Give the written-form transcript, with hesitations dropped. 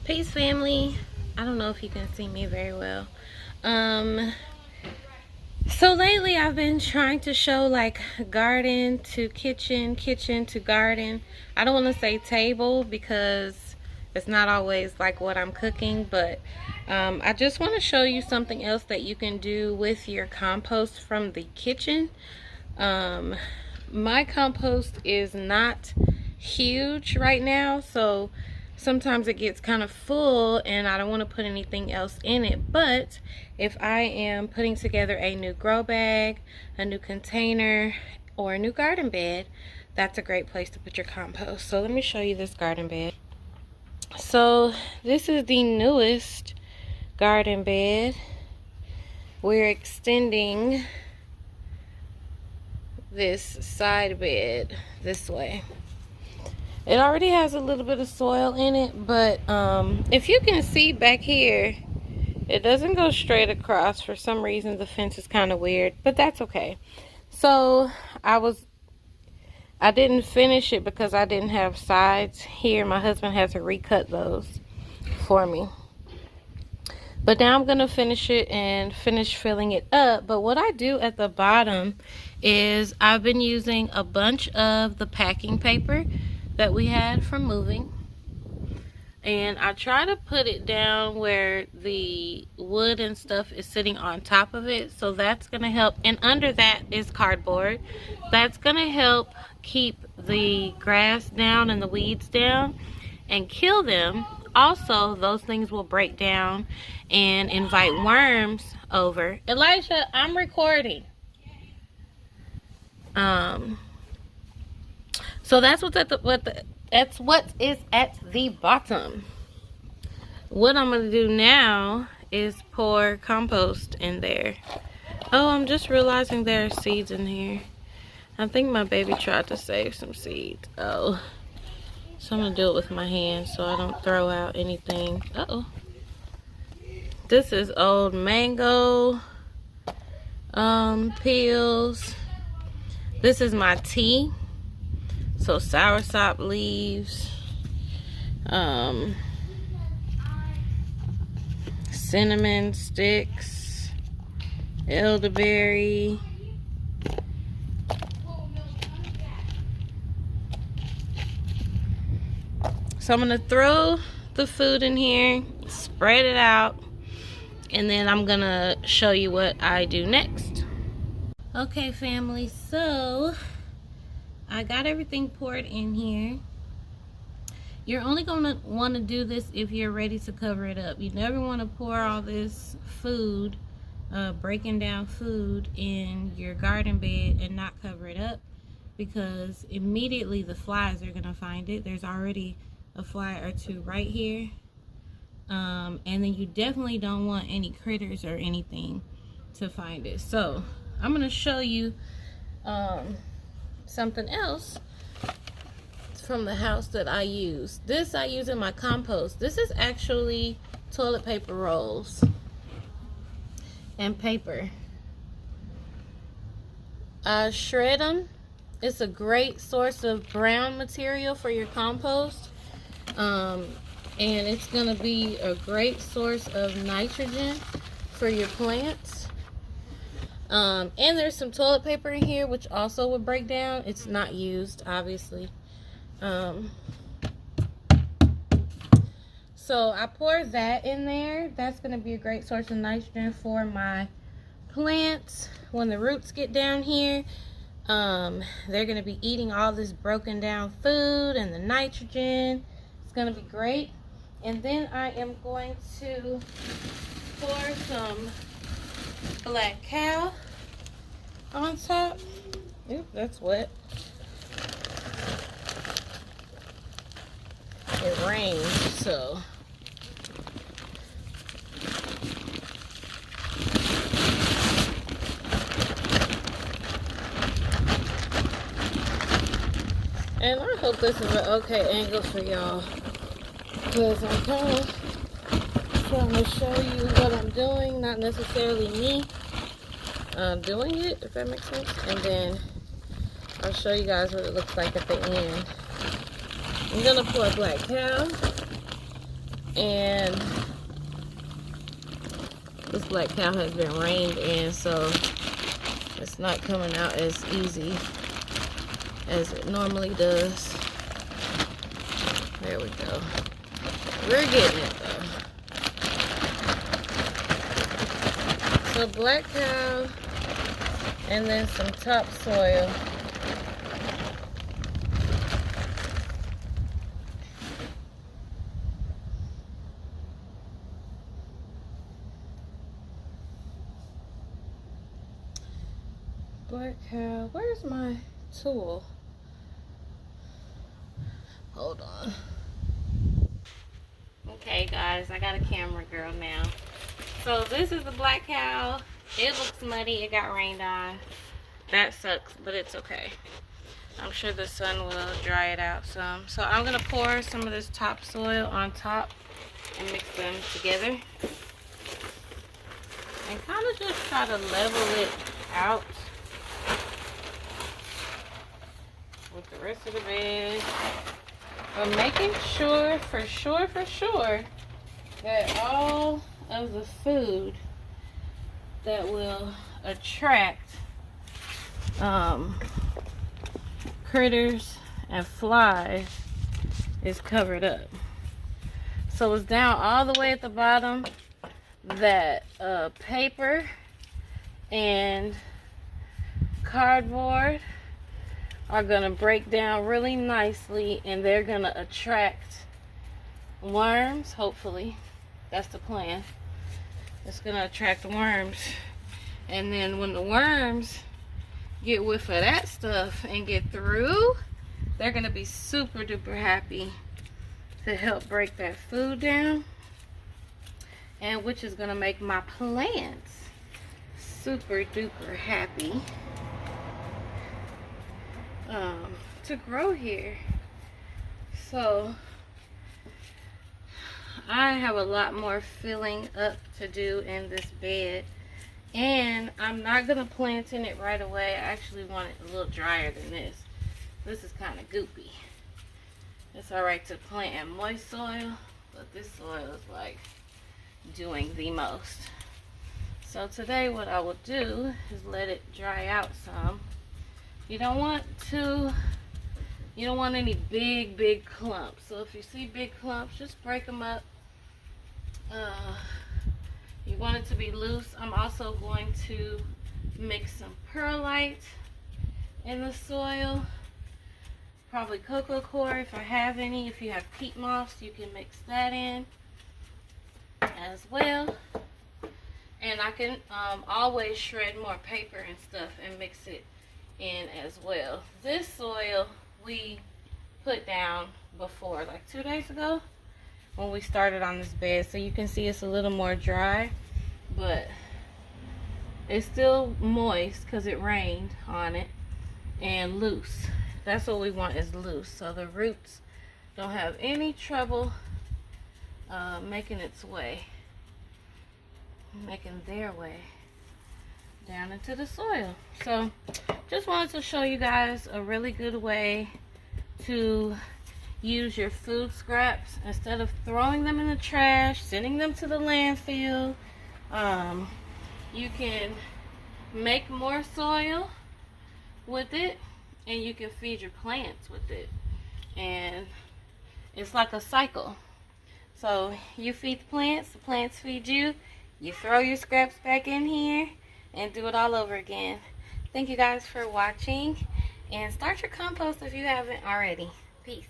Peace, family. I don't know if you can see me very well. So lately I've been trying to show like garden to kitchen, kitchen to garden. I don't want to say table because it's not always like what I'm cooking, but I just want to show you something else that you can do with your compost from the kitchen. My compost is not huge right now, so sometimes it gets kind of full and I don't want to put anything else in it. But if I am putting together a new grow bag, a new container, or a new garden bed, that's a great place to put your compost. So let me show you this garden bed. So this is the newest garden bed. We're extending this side bed this way. It already has a little bit of soil in it, but if you can see back here, it doesn't go straight across. For some reason, the fence is kind of weird, but that's okay. So I didn't finish it because I didn't have sides here. My husband had to recut those for me. But now I'm going to finish it and finish filling it up. But what I do at the bottom is I've been using a bunch of the packing paper that we had from moving, and I try to put it down where the wood and stuff is sitting on top of it, so that's gonna help. And under that is cardboard. That's gonna help keep the grass down and the weeds down and kill them. Also, those things will break down and invite worms over. Elijah, I'm recording. So that's what's at that's what is at the bottom. What I'm gonna do now is pour compost in there. Oh, I'm just realizing there are seeds in here. I think my baby tried to save some seeds. Oh, so I'm gonna do it with my hands so I don't throw out anything. Uh-oh. This is old mango peels. This is my tea. So soursop leaves, cinnamon sticks, elderberry, so I'm gonna throw the food in here, spread it out, and then I'm gonna show you what I do next. Okay, family, so I got everything poured in here. You're only gonna want to do this if you're ready to cover it up. You never want to pour all this food, breaking down food in your garden bed and not cover it up, because immediately the flies are gonna find it. There's already a fly or two right here. And then you definitely don't want any critters or anything to find it. So I'm gonna show you something else from the house that I use. This I use in my compost. This is actually toilet paper rolls and paper. I shred them. It's a great source of brown material for your compost, and it's gonna be a great source of nitrogen for your plants. And there's some toilet paper in here which also would break down. It's not used, obviously. So I pour that in there. That's going to be a great source of nitrogen for my plants. When the roots get down here, they're going to be eating all this broken down food and the nitrogen. It's going to be great. And then I am going to pour some black cow on top. Oop, that's wet. It rained, so and I hope this is an okay angle for y'all, because I'm kind of trying to show you what I'm doing, not necessarily me doing it, if that makes sense. And then I'll show you guys what it looks like at the end. I'm gonna pour black cow and this black cow has been rained in, so it's not coming out as easy as it normally does. There we go. We're getting it though. So black cow and then some topsoil. Black cow, where's my tool? Hold on. Okay guys, I got a camera girl now. So this is the black cow. It looks muddy, it got rained on. That sucks, but it's okay. I'm sure the sun will dry it out some. So I'm gonna pour some of this topsoil on top and mix them together. And kind of just try to level it out with the rest of the bed. But making sure, for sure, that all of the food that will attract critters and flies is covered up. So it's down all the way at the bottom that paper and cardboard are gonna break down really nicely, and they're gonna attract worms. Hopefully that's the plan. It's gonna attract worms, and then when the worms get whiff of that stuff and get through, they're gonna be super duper happy to help break that food down, and which is gonna make my plants super duper happy to grow here. So I have a lot more filling up to do in this bed, and I'm not gonna plant in it right away. I actually want it a little drier than this. This is kind of goopy. It's all right to plant in moist soil, but this soil is like doing the most. So today what I will do is let it dry out some. You don't want any big clumps. So if you see big clumps, just break them up. You want it to be loose. I'm also going to mix some perlite in the soil. Probably cocoa coir if I have any. If you have peat moss, you can mix that in as well. And I can always shred more paper and stuff and mix it in as well. This soil we put down before, like 2 days ago when we started on this bed, so you can see it's a little more dry, but it's still moist because it rained on it, and loose. That's what we want, is loose, so the roots don't have any trouble making their way down into the soil. So just wanted to show you guys a really good way to use your food scraps instead of throwing them in the trash, sending them to the landfill. You can make more soil with it, and you can feed your plants with it, and it's like a cycle. So you feed the plants feed you, you throw your scraps back in here, and do it all over again. Thank you guys for watching, and start your compost if you haven't already. Peace.